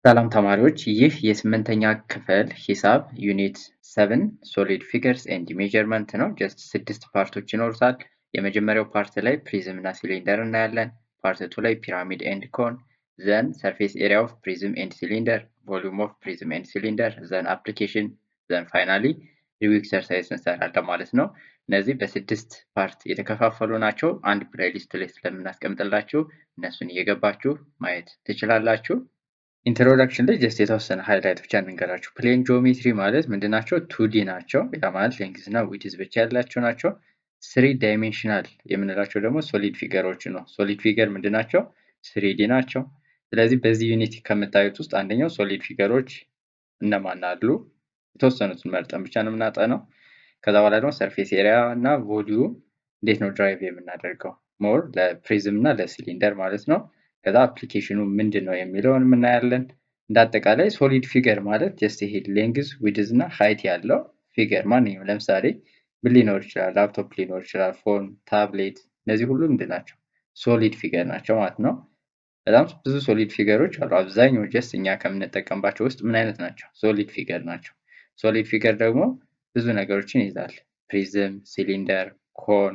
ሰላም ተማሪዎች፣ ይህ የስምንተኛ ክፍል ሂሳብ ዩኒት 7 ሶሊድ ፊገርስ ኤንድ ሜዠርመንት ነው። ጀስት 6 ፓርቶች ይኖሩታል። የመጀመሪያው ፓርት ላይ ፕሪዝም እና ሲሊንደር እናያለን። ፓርት 2 ላይ ፒራሚድ ኤንድ ኮን፣ ዘን ሰርፌስ ኤሪያ ኦፍ ፕሪዝም ኤንድ ሲሊንደር፣ ቮሊዩም ኦፍ ፕሪዝም ኤንድ ሲሊንደር፣ ዘን አፕሊኬሽን፣ ዘን ፋይናሊ ሪቪው ኤክሰርሳይዝ እንሰራለን ማለት ነው። እነዚህ በስድስት ፓርት የተከፋፈሉ ናቸው። አንድ ፕሌሊስት ላይ ስለምናስቀምጥላችሁ እነሱን እየገባችሁ ማየት ትችላላችሁ። ኢንትሮዳክሽን ላይ ጀስት የተወሰነ ሃይላይት ብቻ እንንገራችሁ። ፕሌን ጂኦሜትሪ ማለት ምንድናቸው? ቱዲ ናቸው። ያ ማለት ሌንግዝ እና ዊድዝ ብቻ ያላቸው ናቸው። ስሪ ዳይሜንሽናል የምንላቸው ደግሞ ሶሊድ ፊገሮች ነው። ሶሊድ ፊገር ምንድናቸው? ስሪዲ ናቸው። ስለዚህ በዚህ ዩኒት ከምታዩት ውስጥ አንደኛው ሶሊድ ፊገሮች እነማን አሉ? የተወሰኑትን መርጠን ብቻ ነው የምናጠነው። ከዛ በኋላ ደግሞ ሰርፌስ ኤሪያ እና ቮሊዩም እንዴት ነው ድራይቭ የምናደርገው? ሞር ለፕሪዝም እና ለሲሊንደር ማለት ነው። ከዛ አፕሊኬሽኑ ምንድን ነው የሚለውን እናያለን። እንደ አጠቃላይ ሶሊድ ፊገር ማለት ጀስት ይሄ ሌንግዝ ዊድዝ እና ሃይት ያለው ፊገር ማንኛውም ለምሳሌ ምን ሊኖር ይችላል? ላፕቶፕ ሊኖር ይችላል፣ ፎን፣ ታብሌት፣ እነዚህ ሁሉ ምንድን ናቸው? ሶሊድ ፊገር ናቸው ማለት ነው። በጣም ብዙ ሶሊድ ፊገሮች አሉ። አብዛኛው ጀስት እኛ ከምንጠቀምባቸው ውስጥ ምን አይነት ናቸው? ሶሊድ ፊገር ናቸው። ሶሊድ ፊገር ደግሞ ብዙ ነገሮችን ይይዛል። ፕሪዝም፣ ሲሊንደር፣ ኮን፣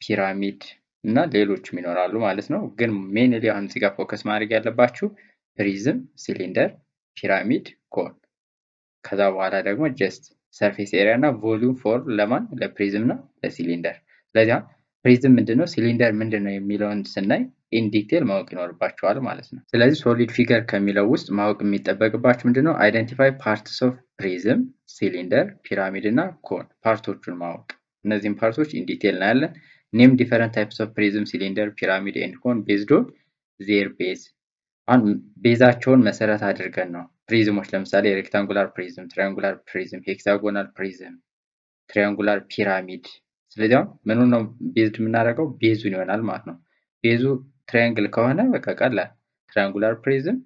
ፒራሚድ እና ሌሎችም ይኖራሉ ማለት ነው። ግን ሜንሊ አሁን እዚህ ጋር ፎከስ ማድረግ ያለባችሁ ፕሪዝም፣ ሲሊንደር፣ ፒራሚድ፣ ኮን፣ ከዛ በኋላ ደግሞ ጀስት ሰርፌስ ኤሪያ እና ቮሊዩም ፎር ለማን? ለፕሪዝም እና ለሲሊንደር። ስለዚህ ፕሪዝም ምንድነው፣ ሲሊንደር ምንድነው የሚለውን ስናይ ኢን ዲቴል ማወቅ ይኖርባቸዋል ማለት ነው። ስለዚህ ሶሊድ ፊገር ከሚለው ውስጥ ማወቅ የሚጠበቅባችሁ ምንድነው? አይደንቲፋይ ፓርትስ ኦፍ ፕሪዝም፣ ሲሊንደር፣ ፒራሚድ እና ኮን፣ ፓርቶቹን ማወቅ። እነዚህም ፓርቶች ኢን ዲቴል እናያለን። ኔም ዲፈረንት ታይፕስ ኦፍ ፕሪዝም፣ ሲሊንደር፣ ፒራሚድ ኤንድ ኮን ቤዝድ ኦን ዜር ቤዝ። አሁን ቤዛቸውን መሰረት አድርገን ነው ፕሪዝሞች፣ ለምሳሌ ሬክታንጉላር ፕሪዝም፣ ትራያንጉላር ፕሪዝም፣ ሄክሳጎናል ፕሪዝም፣ ትራያንጉላር ፒራሚድ። ስለዚህ አሁን ምኑን ነው ቤዝድ የምናደርገው? ቤዙን ይሆናል ማለት ነው። ቤዙ ትራያንግል ከሆነ በቃ ቀላል፣ ትራያንጉላር ፕሪዝም፣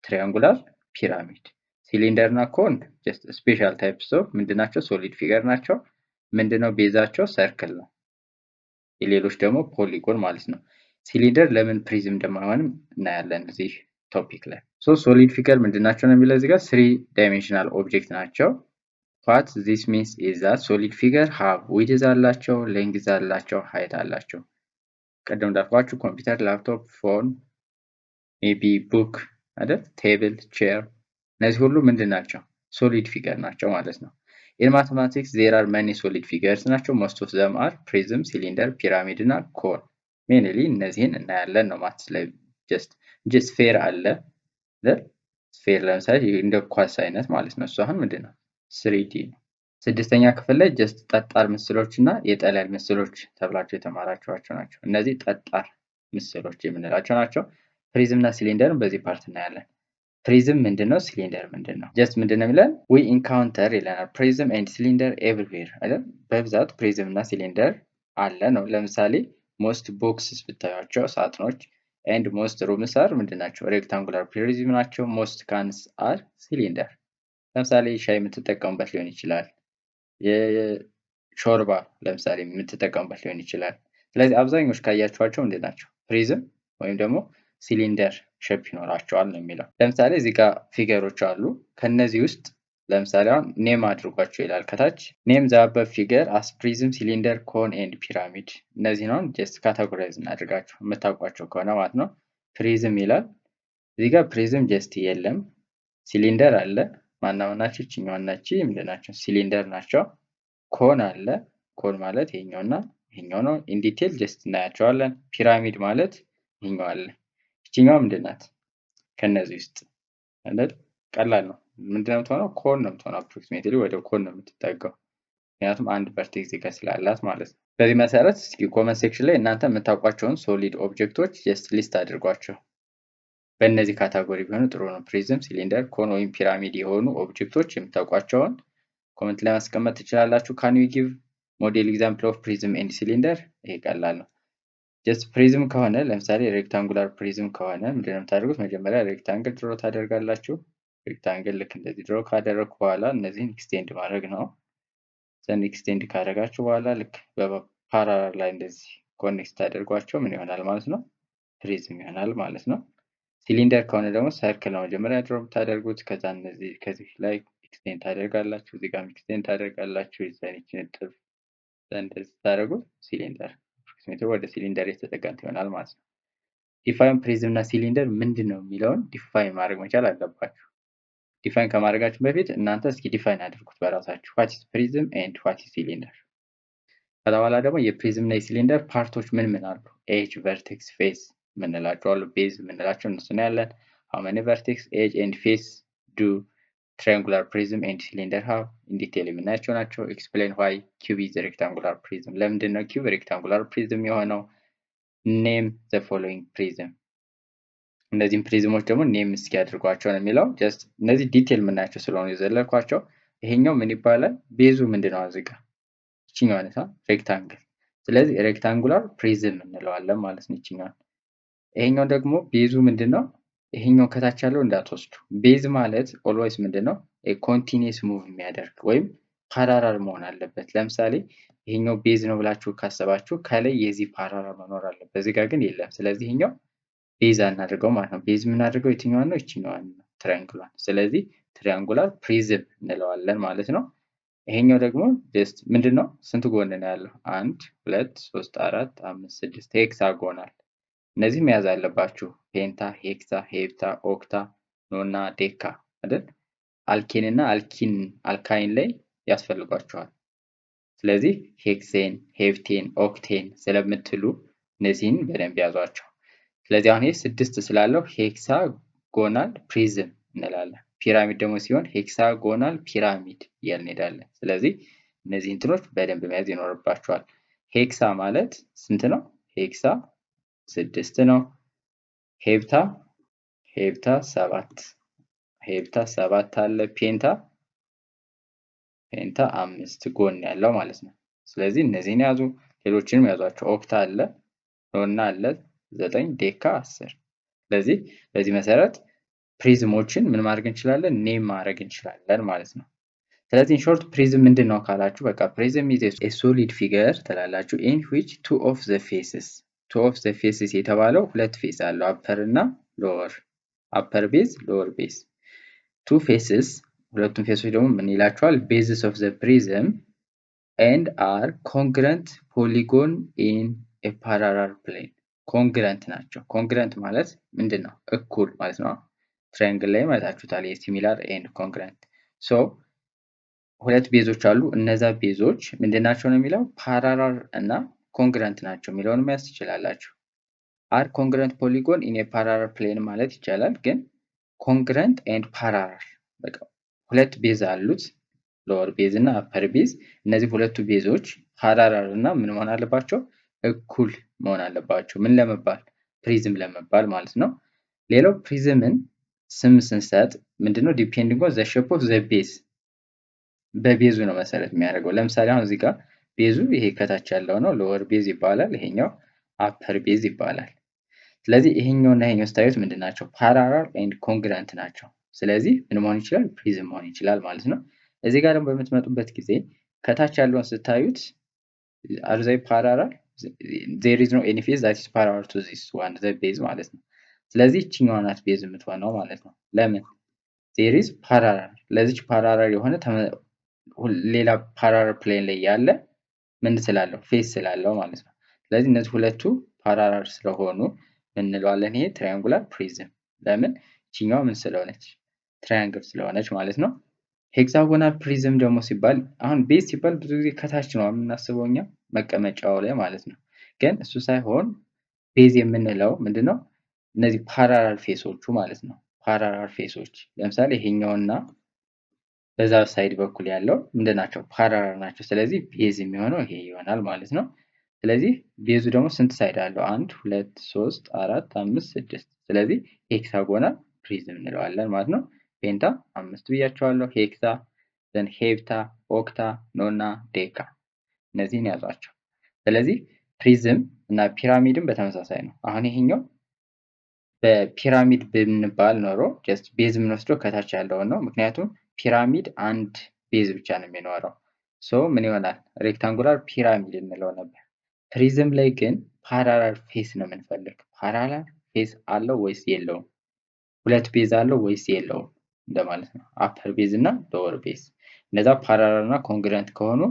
ትራያንጉላር ፒራሚድ። ሲሊንደር እና ኮን ጀስት ስፔሻል ታይፕስ ኦፍ ምንድናቸው? ሶሊድ ፊገር ናቸው። ምንድነው ቤዛቸው? ሰርክል ነው። የሌሎች ደግሞ ፖሊጎን ማለት ነው። ሲሊንደር ለምን ፕሪዝም እንደማይሆንም እናያለን እዚህ ቶፒክ ላይ። ሶሊድ ፊገር ምንድናቸው ነው የሚለው እዚህ ጋር 3 ዳይሜንሽናል ኦብጀክት ናቸው። ዋት ዚስ ሚንስ ኢዝ ዛት ሶሊድ ፊገር ሃቭ ዊድዝ አላቸው፣ ሌንግዝ አላቸው፣ ሃይት አላቸው። ቀደም እንዳልኳችሁ ኮምፒውተር፣ ላፕቶፕ፣ ፎን፣ ሜቢ ቡክ አይደል፣ ቴብል፣ ቼር፣ እነዚህ ሁሉ ምንድን ናቸው? ሶሊድ ፊገር ናቸው ማለት ነው። In mathematics, there are many solid figures ናቸው። most of them are prism, cylinder, pyramid እና cone. mainly እነዚህን እናያለን ነው ማትስ ላይ። ጀስት ስፌር አለ። ስፌር ለምሳሌ እንደ ኳስ አይነት ማለት ነው። እሱ አሁን ምንድን ነው? 3D ነው። ስድስተኛ ክፍል ላይ ጀስት ጠጣር ምስሎች እና የጠለል ምስሎች ተብላቸው የተማራችኋቸው ናቸው። እነዚህ ጠጣር ምስሎች የምንላቸው ናቸው። ፕሪዝም እና ሲሊንደርን በዚህ ፓርት እናያለን። ፕሪዝም ምንድነው? ሲሊንደር ምንድነው? ጀስት ምንድነው የሚለን ዊ ኢንካውንተር ይለናል። ፕሪዝም ኤንድ ሲሊንደር ኤቭሪዌር አይደል? በብዛት ፕሪዝም እና ሲሊንደር አለ ነው። ለምሳሌ ሞስት ቦክስስ ብታዩቸው ሳጥኖች፣ ኤንድ ሞስት ሩምስ አር ምንድናቸው? ሬክታንጉላር ፕሪዝም ናቸው። ሞስት ካንስ አር ሲሊንደር። ለምሳሌ ሻይ የምትጠቀሙበት ሊሆን ይችላል። የሾርባ ለምሳሌ የምትጠቀሙበት ሊሆን ይችላል። ስለዚህ አብዛኞቹ ካያችኋቸው ምንድናቸው? ፕሪዝም ወይም ደግሞ ሲሊንደር ሼፕ ይኖራቸዋል ነው የሚለው። ለምሳሌ እዚህ ጋር ፊገሮች አሉ። ከነዚህ ውስጥ ለምሳሌ አሁን ኔም አድርጓቸው ይላል ከታች። ኔም ዘ አበብ ፊገር አስ ፕሪዝም፣ ሲሊንደር፣ ኮን ኤንድ ፒራሚድ። እነዚህ ነው ጀስት ካታጎራይዝ እናድርጋቸው የምታውቋቸው ከሆነ ማለት ነው። ፕሪዝም ይላል እዚህ ጋር። ፕሪዝም ጀስት የለም። ሲሊንደር አለ። ማናመናቸው ይችኛው ናች ምንድን ናቸው? ሲሊንደር ናቸው። ኮን አለ። ኮን ማለት ይሄኛውና ይሄኛው ነው። ኢን ዲቴል ጀስት እናያቸዋለን። ፒራሚድ ማለት ይሄኛው አለ። ይችኛው ምንድን ናት? ከነዚህ ውስጥ አይደል? ቀላል ነው። ምንድነው የምትሆነው? ኮን ነው የምትሆነው። አፕሮክሲሜትሊ ወደ ኮን ነው የምትጠጋው፣ ምክንያቱም አንድ ቨርቴክስ እዚህ ጋር ስላላት ማለት ነው። በዚህ መሰረት እስኪ ኮመንት ሴክሽን ላይ እናንተ የምታውቋቸውን ሶሊድ ኦብጀክቶች ጀስት ሊስት አድርጓቸው። በእነዚህ ካታጎሪ ቢሆኑ ጥሩ ነው። ፕሪዝም፣ ሲሊንደር፣ ኮን ወይም ፒራሚድ የሆኑ ኦብጀክቶች የምታውቋቸውን ኮመንት ላይ ማስቀመጥ ትችላላችሁ። ካን ዩ ጊቭ ሞዴል ኤግዛምፕል ኦፍ ፕሪዝም ኤንድ ሲሊንደር? ይሄ ቀላል ነው። ጀስት ፕሪዝም ከሆነ ለምሳሌ ሬክታንጉላር ፕሪዝም ከሆነ ምንድነው የምታደርጉት? መጀመሪያ ሬክታንግል ድሮ ታደርጋላችሁ። ሬክታንግል ልክ እንደዚህ ድሮ ካደረግኩ በኋላ እነዚህን ኤክስቴንድ ማድረግ ነው። ዘን ኤክስቴንድ ካደረጋችሁ በኋላ ልክ በፓራላል ላይ እንደዚህ ኮኔክት ታደርጓቸው ምን ይሆናል ማለት ነው? ፕሪዝም ይሆናል ማለት ነው። ሲሊንደር ከሆነ ደግሞ ሰርክል ነው መጀመሪያ ድሮ የምታደርጉት። ከዛ እነዚህ ከዚህ ላይ ኤክስቴንድ ታደርጋላችሁ፣ እዚህ ጋር ኤክስቴንድ ታደርጋላችሁ። የዛኔችን እጥፍ እንደዚህ ታደርጉት ሲሊንደር አፕሮክሲሜትሊ ወደ ሲሊንደር የተጠጋት ይሆናል ማለት ነው። ዲፋይን ፕሪዝም እና ሲሊንደር ምንድን ነው የሚለውን ዲፋይን ማድረግ መቻል አለባችሁ። ዲፋይን ከማድረጋችሁ በፊት እናንተ እስኪ ዲፋይን አድርጉት በራሳችሁ ዋት ኢዝ ፕሪዝም ኤንድ ዋት ኢዝ ሲሊንደር። ከዛ በኋላ ደግሞ የፕሪዝም እና የሲሊንደር ፓርቶች ምን ምን አሉ? ኤጅ፣ ቨርቴክስ፣ ፌስ ምንላቸው አሉ። ቤዝ ምንላቸው እነሱ ነው ያለን። ሃው ማኒ ቨርቴክስ፣ ኤጅ ኤንድ ፌስ ዱ ትራያንጉላር ፕሪዝም ኤንድ ሲሊንደር ሃው ኢን ዲቴል የምናያቸው ናቸው። ኤክስፕሌን ዋይ ኪዩብ ኢዝ ሬክታንጉላር ፕሪዝም፣ ለምንድን ነው ኪዩብ ሬክታንጉላር ፕሪዝም የሆነው? ኔም ዘ ፎሎዊንግ ፕሪዝም፣ እነዚህም ፕሪዝሞች ደግሞ ኔም እስኪ ያድርጓቸው ነው የሚለው። ጀስት እነዚህ ዲቴል የምናያቸው ስለሆኑ የዘለልኳቸው። ይሄኛው ምን ይባላል? ቤዙ ምንድነው? አዝጋ ይችኛው አይነት ሬክታንግል። ስለዚህ ሬክታንጉላር ፕሪዝም እንለዋለን ማለት ነው ይችኛው። ይሄኛው ደግሞ ቤዙ ምንድነው? ይሄኛው ከታች ያለው እንዳትወስዱ። ቤዝ ማለት ኦልዌይስ ምንድነው? ኮንቲኒየስ ሙቭ የሚያደርግ ወይም ፓራራል መሆን አለበት። ለምሳሌ ይሄኛው ቤዝ ነው ብላችሁ ካሰባችሁ ከላይ የዚህ ፓራራል መኖር አለበት። እዚህ ጋር ግን የለም። ስለዚህ ይሄኛው ቤዝ አናድርገው ማለት ነው። ቤዝ የምናደርገው የትኛዋን ነው? ይችኛዋን ነው፣ ትራያንጉላር። ስለዚህ ትራያንጉላር ፕሪዝም እንለዋለን ማለት ነው። ይሄኛው ደግሞ ጀስት ምንድነው? ስንት ጎን ነው ያለው? 1 2 3 4 5 6 ሄክሳጎናል። እነዚህ መያዝ አለባችሁ። ፔንታ፣ ሄክሳ፣ ሄፕታ፣ ኦክታ፣ ኖና ዴካ አይደል? አልኬን እና አልካይን ላይ ያስፈልጓቸዋል። ስለዚህ ሄክሴን፣ ሄፕቴን፣ ኦክቴን ስለምትሉ እነዚህን በደንብ ያዟቸው። ስለዚህ አሁን ይሄ 6 ስላለው ሄክሳጎናል ፕሪዝም እንላለን። ፒራሚድ ደግሞ ሲሆን ሄክሳጎናል ፒራሚድ እያልን እንሄዳለን። ስለዚህ እነዚህ እንትኖች በደንብ መያዝ ይኖርባቸዋል። ሄክሳ ማለት ስንት ነው? ሄክሳ 6 ነው። ሄፕታ 7 አለ። ፔንታ 5 ጎን ያለው ማለት ነው። ስለዚህ እነዚህን ያዙ። ሌሎችንም ያዟቸው። ኦክታ አለ፣ ኖና አለ 9፣ ዴካ 10። ስለዚህ በዚህ መሰረት ፕሪዝሞችን ምን ማድረግ እንችላለን? ኔም ማድረግ እንችላለን ማለት ነው። ስለዚህ ኢንሾርት ፕሪዝም ምንድን ነው ካላችሁ፣ በቃ ፕሪዝም ኢዝ ኤ ሶሊድ ፊገር ትላላችሁ ኢን ዊች ቱ ኦፍ ዘ ፌስስ የተባለው ሁለት ፌስ አለው፣ አፐር እና ሎወር፣ አፐር ቤዝ ሎወር ቤዝ። ቱ ፌስስ ሁለቱም ፌሶች ደግሞ ምን ይላቸዋል? ቤዝስ ኦፍ ዘ ፕሪዝም ኤንድ አር ኮንግረንት ፖሊጎን ኢን ኤ ፓራላል ፕሌን። ኮንግረንት ናቸው። ኮንግረንት ማለት ምንድን ነው? እኩል ማለት ነው። ትራያንግል ላይ ማለታችሁታል። የሲሚላር ኤንድ ኮንግረንት። ሶ ሁለት ቤዞች አሉ። እነዛ ቤዞች ምንድናቸው ነው የሚለው? ፓራላል እና ኮንግረንት ናቸው የሚለውን መያዝ ትችላላችሁ። አር ኮንግረንት ፖሊጎን ኢን ፓራላል ፕሌን ማለት ይቻላል። ግን ኮንግረንት ኤንድ ፓራላል በቃ ሁለት ቤዝ አሉት፣ ሎወር ቤዝ እና አፐር ቤዝ። እነዚህ ሁለቱ ቤዞች ፓራላል እና ምን መሆን አለባቸው? እኩል መሆን አለባቸው። ምን ለመባል? ፕሪዝም ለመባል ማለት ነው። ሌላው ፕሪዝምን ስም ስንሰጥ ምንድነው? ዲፔንዲንግ ኦን ዘ ሼፕ ኦፍ ዘ ቤዝ፣ በቤዙ ነው መሰረት የሚያደርገው። ለምሳሌ አሁን እዚህ ጋር ቤዙ ይሄ ከታች ያለው ነው፣ ሎወር ቤዝ ይባላል። ይሄኛው አፐር ቤዝ ይባላል። ስለዚህ ይሄኛው እና ይሄኛው ስታዩት ምንድን ናቸው? ፓራላል ኤንድ ኮንግረንት ናቸው። ስለዚህ ምን መሆን ይችላል? ፕሪዝም መሆን ይችላል ማለት ነው። እዚህ ጋር ደግሞ በምትመጡበት ጊዜ ከታች ያለውን ስታዩት አር ዘይ ፓራላል? ዜር ኢዝ ኖ ኤኒ ፌዝ ዛት ኢዝ ፓራላል ቱ ዚስ ዋን ዘ ቤዝ ማለት ነው። ስለዚህ ይችኛዋ ናት ቤዝ የምትሆነው ማለት ነው። ለምን? ዜር ኢዝ ፓራላል። ለዚች ፓራላል የሆነ ሌላ ፓራላል ፕሌን ላይ ያለ ምን ስላለው? ፌስ ስላለው ማለት ነው። ስለዚህ እነዚህ ሁለቱ ፓራላል ስለሆኑ ምን እንለዋለን? ይሄ ትራያንጉላር ፕሪዝም። ለምን? ይችኛዋ ምን ስለሆነች? ትራያንግል ስለሆነች ማለት ነው። ሄክሳጎናል ፕሪዝም ደግሞ ሲባል አሁን ቤዝ ሲባል ብዙ ጊዜ ከታች ነው የምናስበው እኛ መቀመጫው ላይ ማለት ነው። ግን እሱ ሳይሆን ቤዝ የምንለው ምንድነው? እነዚህ ፓራላል ፌሶቹ ማለት ነው። ፓራላል ፌሶች ለምሳሌ ይሄኛውና በዛ ሳይድ በኩል ያለው ምንድናቸው? ፓራላል ናቸው። ስለዚህ ቤዝ የሚሆነው ይሄ ይሆናል ማለት ነው። ስለዚህ ቤዙ ደግሞ ስንት ሳይድ አለው? 1 2 3 4 5 6። ስለዚህ ሄክሳጎናል ፕሪዝም እንለዋለን ማለት ነው። ፔንታ 5 ብያቸዋለሁ። ሄክሳ፣ ዘን ሄፕታ፣ ኦክታ፣ ኖና ዴካ እነዚህን ያዟቸው። ስለዚህ ፕሪዝም እና ፒራሚድም በተመሳሳይ ነው። አሁን ይሄኛው በፒራሚድ ብንባል ኖሮ ጀስት ቤዝ የምንወስደው ከታች ያለውን ነው። ምክንያቱም ፒራሚድ አንድ ቤዝ ብቻ ነው የሚኖረው። ሶ ምን ይሆናል? ሬክታንጉላር ፒራሚድ እንለው ነበር። ፕሪዝም ላይ ግን ፓራላል ፌስ ነው የምንፈልግ። ፓራላል ፌስ አለው ወይስ የለውም? ሁለት ቤዝ አለው ወይስ የለውም እንደማለት ነው። አፐር ቤዝ እና ሎወር ቤዝ እነዛ ፓራላል እና ኮንግረንት ከሆኑ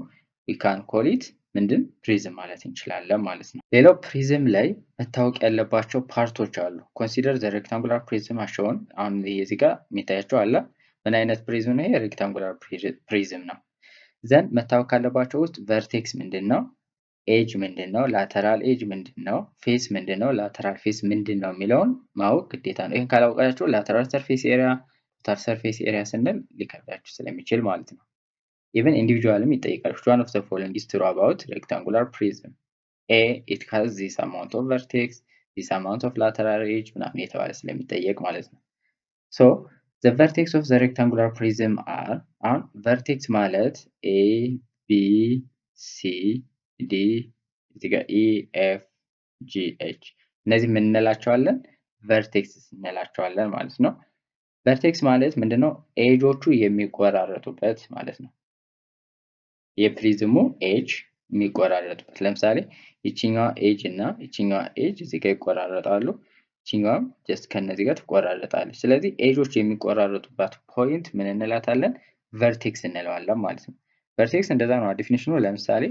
ዊ ካን ኮል ኢት ምንድን ፕሪዝም ማለት እንችላለን ማለት ነው። ሌላው ፕሪዝም ላይ መታወቅ ያለባቸው ፓርቶች አሉ። ኮንሲደር ዘ ሬክታንጉላር ፕሪዝም አሸውን። አሁን እዚህ ጋር የሚታያቸው አለ። ምን አይነት ፕሪዝም ነው? ሬክታንጉላር ፕሪዝም ነው። ዘንድ መታወቅ ካለባቸው ውስጥ ቨርቴክስ ምንድን ነው? ኤጅ ምንድን ነው? ላተራል ኤጅ ምንድን ነው? ፌስ ምንድን ነው? ላተራል ፌስ ምንድን ነው የሚለውን ማወቅ ግዴታ ነው። ይህን ካላወቃችሁ ላተራል ሰርፌስ ኤሪያ፣ ቶታል ሰርፌስ ኤሪያ ስንል ሊከብዳችሁ ስለሚችል ማለት ነው። ኢቨን ኢንዲቪጁዋልም ይጠይቃል። which one of the following is true about rectangular prism? A, it has this amount of vertex, this amount of lateral edge ምናምን የተባለ ስለሚጠየቅ ማለት ነው። so the vertex of the rectangular prism are አሁን vertex ማለት A, B, C, D እዚህ ጋር E, F, G, H እነዚህ ምን እንላቸዋለን? vertex እንላቸዋለን ማለት ነው። vertex ማለት ምንድነው? ኤጆቹ የሚቆራረጡበት ማለት ነው። የፕሪዝሙ ኤጅ የሚቆራረጡበት ለምሳሌ ይችኛዋ ኤጅ እና ይችኛዋ ኤጅ እዚህ ጋር ይቆራረጣሉ። ይችኛዋም ጀስት ከነዚህ ጋር ትቆራረጣለች። ስለዚህ ኤጆች የሚቆራረጡባት ፖይንት ምን እንላታለን? ቨርቴክስ እንለዋለን ማለት ነው። ቨርቴክስ እንደዛ ነው ዲፊኒሽኑ። ለምሳሌ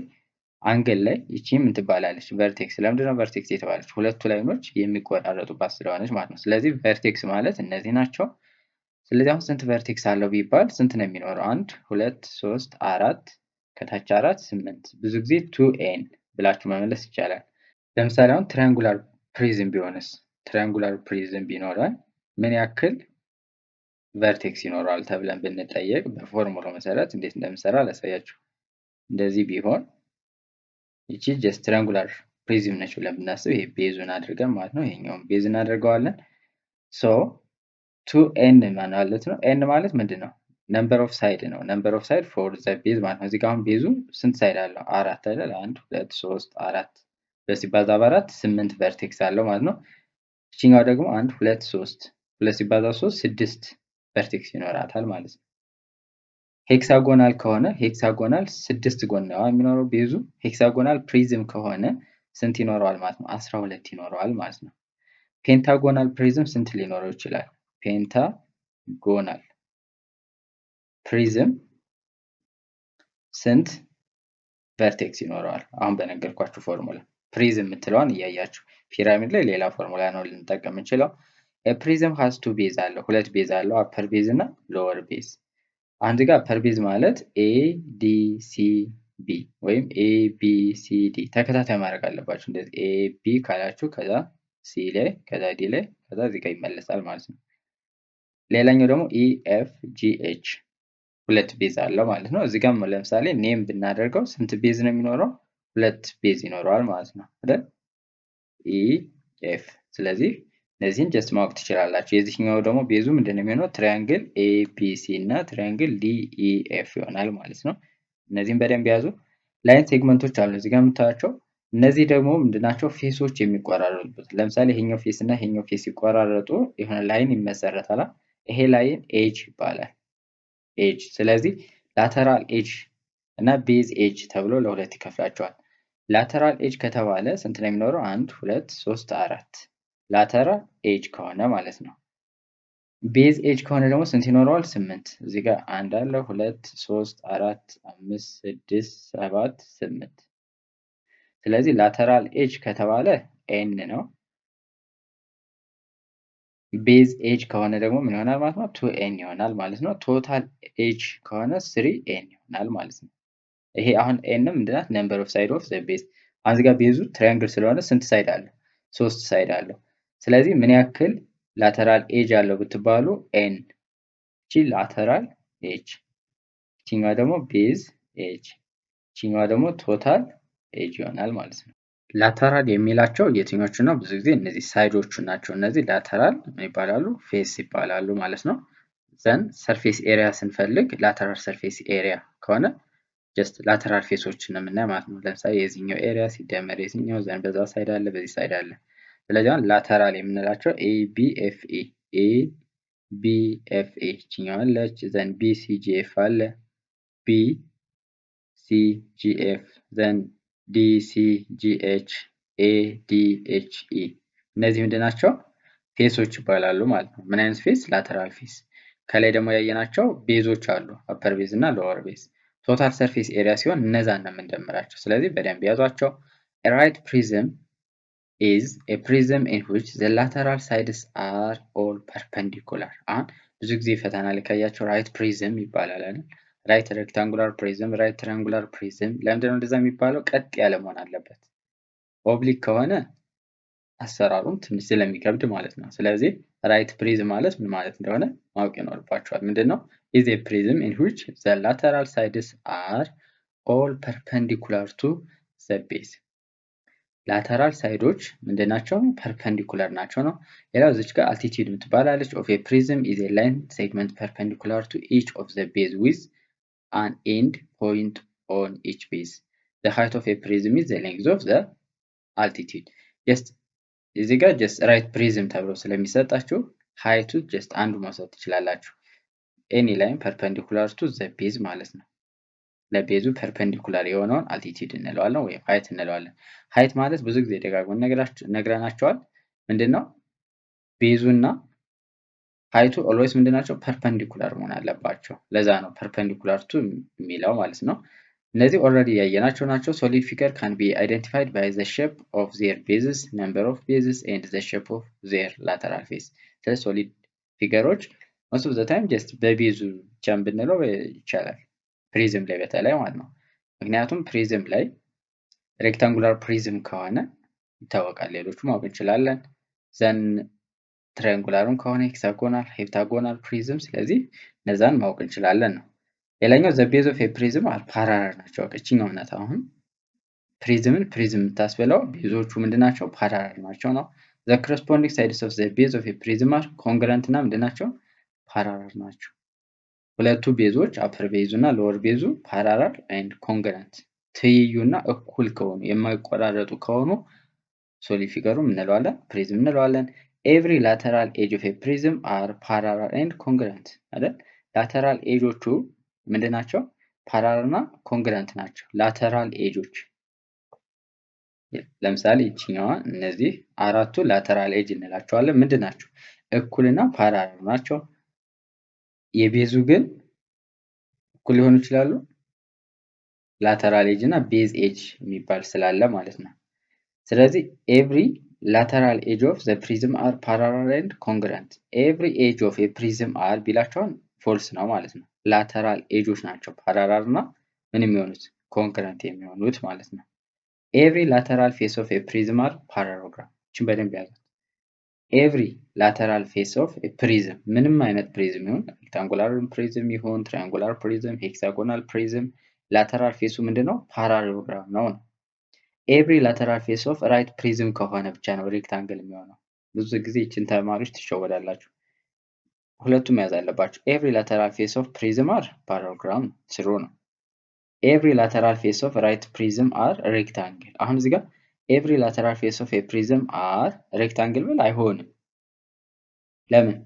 አንግል ላይ ይቺ ምን ትባላለች? ቨርቴክስ። ለምንድነው ቨርቴክስ የተባለች? ሁለቱ ላይኖች የሚቆራረጡባት ስለሆነች ማለት ነው። ስለዚህ ቨርቴክስ ማለት እነዚህ ናቸው። ስለዚህ አሁን ስንት ቨርቴክስ አለው ቢባል ስንት ነው የሚኖረው? 1 2 3 4 ከታች 4 8 ብዙ ጊዜ 2n ብላችሁ መመለስ ይቻላል። ለምሳሌ አሁን ትራያንጉላር ፕሪዝም ቢሆንስ? ትራያንጉላር ፕሪዝም ቢኖረን ምን ያክል ቨርቴክስ ይኖረዋል ተብለን ብንጠየቅ በፎርሙላው መሰረት እንዴት እንደምሰራ ላሳያችሁ። እንደዚህ ቢሆን ይቺ ጀስት ትራያንጉላር ፕሪዝም ነች ብለን ብናስብ ይሄ ቤዙን አድርገን ማለት ነው። ይሄኛውን ቤዝ እናደርገዋለን። ሶ 2n ማለት ነው። n ማለት ምንድን ነው? ነምበር ኦፍ ሳይድ ነው። ነምበር ኦፍ ሳይድ ፎር ዘ ቤዝ ማለት ነው። እዚህ ጋር አሁን ቤዙ ስንት ሳይድ አለው? 4 አይደል? 1 2 3 4 በሲባዛ በ4 8 ቨርቴክስ አለው ማለት ነው። እቺኛው ደግሞ 1 2 3 2 ሲባዛ 3 6 ቨርቴክስ ይኖራታል ማለት ነው። ሄክሳጎናል ከሆነ ሄክሳጎናል 6 ጎን ነው የሚኖረው ቤዙ። ሄክሳጎናል ፕሪዝም ከሆነ ስንት ይኖረዋል ማለት ነው? 12 ይኖረዋል ማለት ነው። ፔንታጎናል ፕሪዝም ስንት ሊኖረው ይችላል? ፔንታጎናል ፕሪዝም ስንት ቨርቴክስ ይኖረዋል? አሁን በነገርኳችሁ ፎርሙላ ፕሪዝም የምትለዋን እያያችሁ፣ ፒራሚድ ላይ ሌላ ፎርሙላ ነው ልንጠቀም እንችለው። ፕሪዝም ሃዝ ቱ ቤዝ አለው፣ ሁለት ቤዝ አለው፣ አፐር ቤዝ እና ሎወር ቤዝ። አንድ ጋር አፐር ቤዝ ማለት ኤ ዲ ሲ ቢ ወይም ኤ ቢ ሲ ዲ ተከታታይ ማድረግ አለባችሁ። እንደዚህ ኤ ቢ ካላችሁ ከዛ ሲ ላይ ከዛ ዲ ላይ ከዛ እዚህ ጋር ይመለሳል ማለት ነው። ሌላኛው ደግሞ ኢ ኤፍ ጂ ኤች ሁለት ቤዝ አለው ማለት ነው። እዚህ ጋር ለምሳሌ ኔም ብናደርገው ስንት ቤዝ ነው የሚኖረው? ሁለት ቤዝ ይኖረዋል ማለት ነው አይደል? ኢ ኤፍ። ስለዚህ እነዚህን ጀስት ማወቅ ትችላላችሁ። የዚህኛው ደግሞ ቤዙ ምንድን ነው የሚሆነው? ትራያንግል ኤ ቢ ሲ እና ትራያንግል ዲ ኢ ኤፍ ይሆናል ማለት ነው። እነዚህን በደንብ ያዙ። ላይን ሴግመንቶች አሉ እዚህ ጋር የምታያቸው። እነዚህ ደግሞ ምንድናቸው? ፌሶች የሚቆራረጡበት። ለምሳሌ ይሄኛው ፌስ እና ይሄኛው ፌስ ሲቆራረጡ የሆነ ላይን ይመሰረታል። ይሄ ላይን ኤጅ ይባላል። ኤጅ። ስለዚህ ላተራል ኤጅ እና ቤዝ ኤጅ ተብሎ ለሁለት ይከፍላቸዋል። ላተራል ኤጅ ከተባለ ስንት ነው የሚኖረው? 1 2 3 4 ላተራል ኤጅ ከሆነ ማለት ነው። ቤዝ ኤጅ ከሆነ ደግሞ ስንት ይኖረዋል? 8። እዚህ ጋር 1 አለ 2 3 4 5 6 7 8። ስለዚህ ላተራል ኤጅ ከተባለ ኤን ነው። ቤዝ ኤጅ ከሆነ ደግሞ ምን ይሆናል ማለት ነው? 2n ይሆናል ማለት ነው። ቶታል ኤጅ ከሆነ 3n ይሆናል ማለት ነው። ይሄ አሁን ኤን ምንድናት? ነምበር ኦፍ ሳይድ ኦፍ ዘ ቤዝ። አሁን እዚህ ጋር ቤዙ ትራያንግል ስለሆነ ስንት ሳይድ አለው? 3 ሳይድ አለው። ስለዚህ ምን ያክል ላተራል ኤጅ አለው ብትባሉ ኤን። እቺ ላተራል ኤጅ፣ እቺኛዋ ደግሞ ቤዝ ኤጅ፣ እቺኛዋ ደግሞ ቶታል ኤጅ ይሆናል ማለት ነው። ላተራል የሚላቸው የትኞቹ ነው? ብዙ ጊዜ እነዚህ ሳይዶቹ ናቸው። እነዚህ ላተራል ይባላሉ፣ ፌስ ይባላሉ ማለት ነው። ዘን ሰርፌስ ኤሪያ ስንፈልግ ላተራል ሰርፌስ ኤሪያ ከሆነ ጀስት ላተራል ፌሶችን የምናየው ማለት ነው። ለምሳሌ የዚህኛው ኤሪያ ሲደመር የዚህኛው ዘን በዛ ሳይድ አለ በዚህ ሳይድ አለ። ስለዚህ አሁን ላተራል የምንላቸው ኤ ቢ ኤፍ ኤ፣ ኤ ቢ ኤፍ ኤ እቺኛው አለች። ዘን ቢ ሲ ጂ ኤፍ አለ፣ ቢ ሲ ጂ ኤፍ ዘን ዲ ሲ ጂ ኤች ኤ ዲ ኤች ኢ። እነዚህ ምንድን ናቸው? ፌሶች ይባላሉ ማለት ነው። ምን አይነት ፌስ? ላተራል ፌስ። ከላይ ደግሞ ያየናቸው ቤዞች አሉ፣ አፐር ቤዝ እና ሎወር ቤዝ። ቶታል ሰርፌስ ኤሪያ ሲሆን እነዛን ነው የምንደምራቸው። ስለዚህ በደንብ ያዟቸው። ራይት ፕሪዝም is a prism in which the lateral sides are all perpendicular። አሁን ብዙ ጊዜ ፈተና ላይ ካያቸው ራይት ፕሪዝም ይባላል አይደል? ራይት ሬክታንጉላር ፕሪዝም፣ ራይት ትራያንጉላር ፕሪዝም። ለምንድነው እንደዛ የሚባለው? ቀጥ ያለ መሆን አለበት። ኦብሊክ ከሆነ አሰራሩም ትንሽ ስለሚከብድ ማለት ነው። ስለዚህ ራይት ፕሪዝም ማለት ምን ማለት እንደሆነ ማወቅ ይኖርባቸዋል። ምንድነው? is a prism in which the lateral sides are all perpendicular to the base። ላተራል ሳይዶች ምንድን ናቸው? ፐርፐንዲኩለር ናቸው ነው። ሌላው እዚች ጋር አልቲቲዩድ የምትባላለች ኦፍ ኤ ፕሪዝም ኢዝ ኤ ላይን ሴግመንት ፐርፐንዲኩላር ቱ ኢች ኦፍ ዘ ቤዝ ዊዝ አን ኤንድ ፖይንት ኦን ኢች ቤዝ። ዘ ሃይት ኦፍ ኤ ፕሪዝም ኢዝ ዘ ሌንግዝ ኦፍ ዘ አልቲቲዩድ። ጀስት እዚህ ጋር ጀስት ራይት ፕሪዝም ተብሎ ስለሚሰጣችሁ ሃይቱ ጀስት አንዱ መውሰድ ትችላላችሁ። ኤኒ ላይን ፐርፐንዲኩላር ቱ ዘ ቤዝ ማለት ነው። ለቤዙ ፐርፐንዲኩላር የሆነውን አልቲቲዩድ እንለዋለን ወይም ሃይት እንለዋለን። ሃይት ማለት ብዙ ጊዜ ደጋግመን ነግረናቸዋል። ምንድነው? ቤዙና ሃይቱ ኦልዌይስ ምንድናቸው? ፐርፐንዲኩላር መሆን አለባቸው። ለዛ ነው ፐርፐንዲኩላር ቱ የሚለው ማለት ነው። እነዚህ ኦልሬዲ ያየናቸው ናቸው። ሶሊድ ፊገር ካን ቢ አይደንቲፋይድ ባይ ዘ ሼፕ ኦፍ ዜር ቤዝስ፣ ነምበር ኦፍ ቤዝስ ኤንድ ዘ ሼፕ ኦፍ ዜር ላተራል ፌስ። ስለዚህ ሶሊድ ፊገሮች ሞስት ኦፍ ዘ ታይም ጀስት በቤዙ ብቻ ብንለው ይቻላል። ፕሪዝም ላይ በተለይ ማለት ነው። ምክንያቱም ፕሪዝም ላይ ሬክታንጉላር ፕሪዝም ከሆነ ይታወቃል፣ ሌሎቹ ማወቅ እንችላለን። ዘን ትራያንጉላርም ከሆነ ሄክሳጎናል፣ ሄፕታጎናል ፕሪዝም፣ ስለዚህ እነዛን ማወቅ እንችላለን ነው። ሌላኛው ዘ ቤዝ ኦፍ ኤ ፕሪዝም አር ፓራላል ናቸው። እችኛው እውነት አሁን ፕሪዝምን ፕሪዝም የምታስብለው ቤዞቹ ምንድናቸው? ፓራላል ናቸው ነው። ዘ ኮረስፖንዲንግ ሳይድስ ኦፍ ዘ ቤዝ ኦፍ ኤ ፕሪዝም አር ኮንግረንት እና ምንድናቸው? ፓራላል ናቸው። ሁለቱ ቤዞች አፐር ቤዙ እና ሎወር ቤዙ ፓራላል ኤንድ ኮንግረንት ትይዩና እኩል ከሆኑ የማይቆራረጡ ከሆኑ ሶሊድ ፊገሩ እንለዋለን ፕሪዝም እንለዋለን። ኤቭሪ ላተራል ኤጅ ኦፍ ኤ ፕሪዝም አር ፓራላል ኤንድ ኮንግረንት አይደል? ላተራል ኤጆቹ ምንድናቸው? ፓራላል እና ኮንግረንት ናቸው። ላተራል ኤጆች ለምሳሌ ይችኛዋ እነዚህ አራቱ ላተራል ኤጅ እንላቸዋለን። ምንድናቸው? እኩልና ፓራላል ናቸው። የቤዙ ግን እኩል ሊሆኑ ይችላሉ። ላተራል ኤጅ እና ቤዝ ኤጅ የሚባል ስላለ ማለት ነው። ስለዚህ ኤቭሪ ላተራል ኤጅ ኦፍ ዘ ፕሪዝም አር ፓራላል ኤንድ ኮንግረንት። ኤቭሪ ኤጅ ኦፍ ኤ ፕሪዝም አር ቢላቸውን ፎልስ ነው ማለት ነው። ላተራል ኤጆች ናቸው ፓራላል እና ምን የሚሆኑት ኮንግረንት የሚሆኑት ማለት ነው። ኤቭሪ ላተራል ፌስ ኦፍ ኤ ፕሪዝም አር ፓራሎግራም። እችን በደንብ ያዙት። ኤቭሪ ላተራል ፌስ ኦፍ ኤ ፕሪዝም ምንም አይነት ፕሪዝም ይሁን ሬክታንጉላር ፕሪዝም ይሁን ትራያንጉላር ፕሪዝም ሄክሳጎናል ፕሪዝም ላተራል ፌሱ ምንድነው? ፓራሎግራም ነው። ኤቭሪ ላተራል ፌስ ኦፍ ራይት ፕሪዝም ከሆነ ብቻ ነው ሬክታንግል የሚሆነው። ብዙ ጊዜ ይችን ተማሪዎች ትሸወዳላችሁ። ሁለቱም ያዝ አለባችሁ። ኤቭሪ ላተራል ፌስ ኦፍ ፕሪዝም አር ፓራሎግራም ስሩ ነው። ኤቭሪ ላተራል ፌስ ኦፍ ራይት ፕሪዝም አር ሬክታንግል። አሁን እዚህ ጋር ኤቭሪ ላተራል ፌስ ኦፍ ኤ ፕሪዝም አር ሬክታንግል ብል አይሆንም። ለምን?